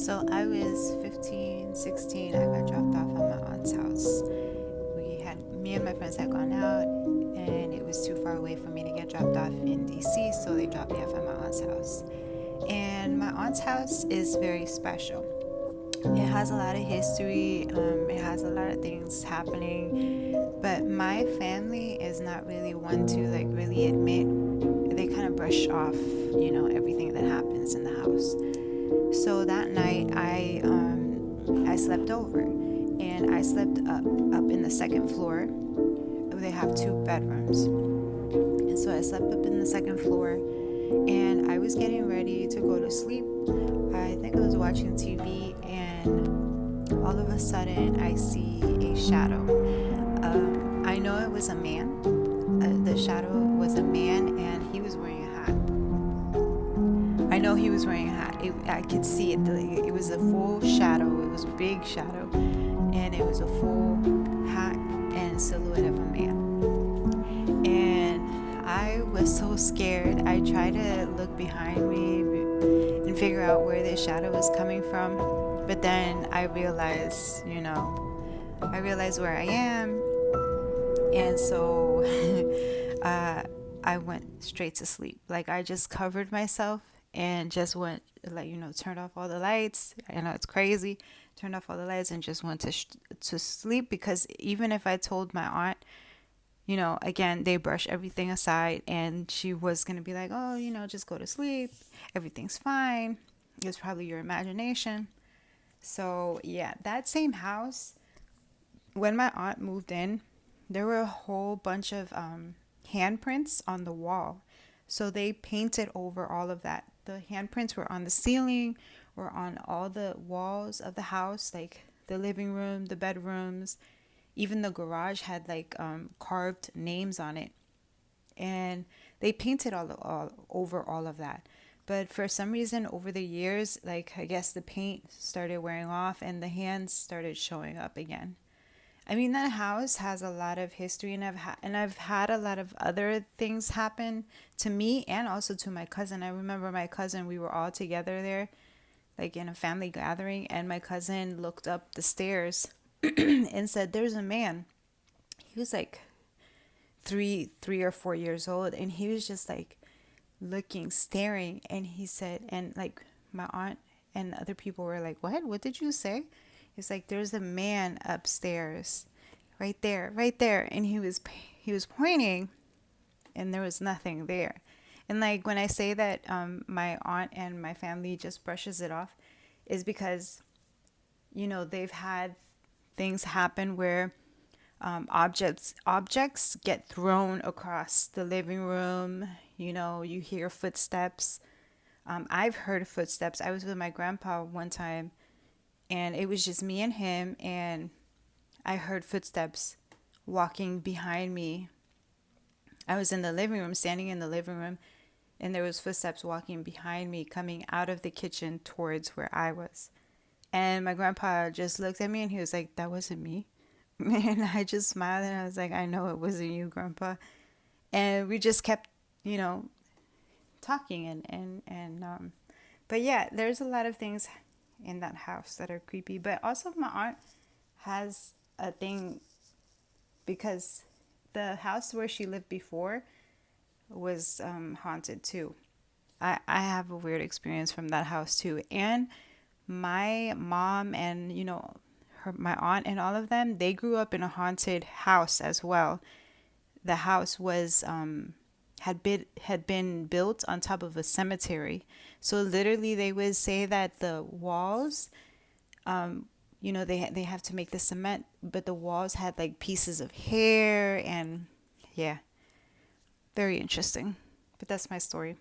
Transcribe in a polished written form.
So I was 15, 16. I got dropped off at my aunt's house. Me and my friends had gone out, and it was too far away for me to get dropped off in DC, so they dropped me off at my aunt's house. And my aunt's house is very special. It has a lot of history, it has a lot of things happening, but my family is not really one to like really admit. They kind of brush off, everything that happens in the house. So that night, I slept over, and I slept up in the second floor. They have two bedrooms, and so I slept up in the second floor, and I was getting ready to go to sleep. I think I was watching TV, and all of a sudden, I see a shadow. I know it was a man. The shadow was a man, and he was wearing a hat. I know he was wearing a hat. I could see it. It was a full shadow. It was a big shadow, and it was a full hat and silhouette of a man. And I was so scared. I tried to look behind me and figure out where this shadow was coming from. But then I realized where I am, and so I went straight to sleep. Like I just covered myself and just went, like, turned off all the lights. I know it's crazy. Turned off all the lights and just went to sleep, because even if I told my aunt, again, they brush everything aside, and she was going to be like, oh, just go to sleep. Everything's fine. It's probably your imagination. So, yeah, that same house, when my aunt moved in, there were a whole bunch of handprints on the wall. So they painted over all of that. The handprints were on the ceiling, were on all the walls of the house, like the living room, the bedrooms, even the garage had like carved names on it. And they painted all over all of that. But for some reason, over the years, like I guess the paint started wearing off and the hands started showing up again. I mean, that house has a lot of history, and I've had a lot of other things happen to me and also to my cousin. I remember my cousin, we were all together there, like in a family gathering, and my cousin looked up the stairs and said, "There's a man." He was like 3 or 4 years old, and he was just like looking, staring, and he said, and like my aunt and other people were like, "What? What did you say?" It's like, there's a man upstairs, right there, and he was pointing, and there was nothing there. And like when I say that my aunt and my family just brushes it off, is because they've had things happen where objects get thrown across the living room. You hear footsteps. I've heard footsteps. I was with my grandpa one time, and it was just me and him, and I heard footsteps walking behind me. I was in the living room, standing in the living room, and there was footsteps walking behind me, coming out of the kitchen towards where I was. And my grandpa just looked at me, and he was like, "That wasn't me." And I just smiled, and I was like, "I know it wasn't you, grandpa." And we just kept, you know, talking, and but yeah, there's a lot of things in that house that are creepy. But also my aunt has a thing, because the house where she lived before was haunted too. I have a weird experience from that house too. And my mom and, my aunt and all of them, they grew up in a haunted house as well. The house was had been built on top of a cemetery. So literally they would say that the walls, they have to make the cement, but the walls had like pieces of hair, and yeah, very interesting. But that's my story.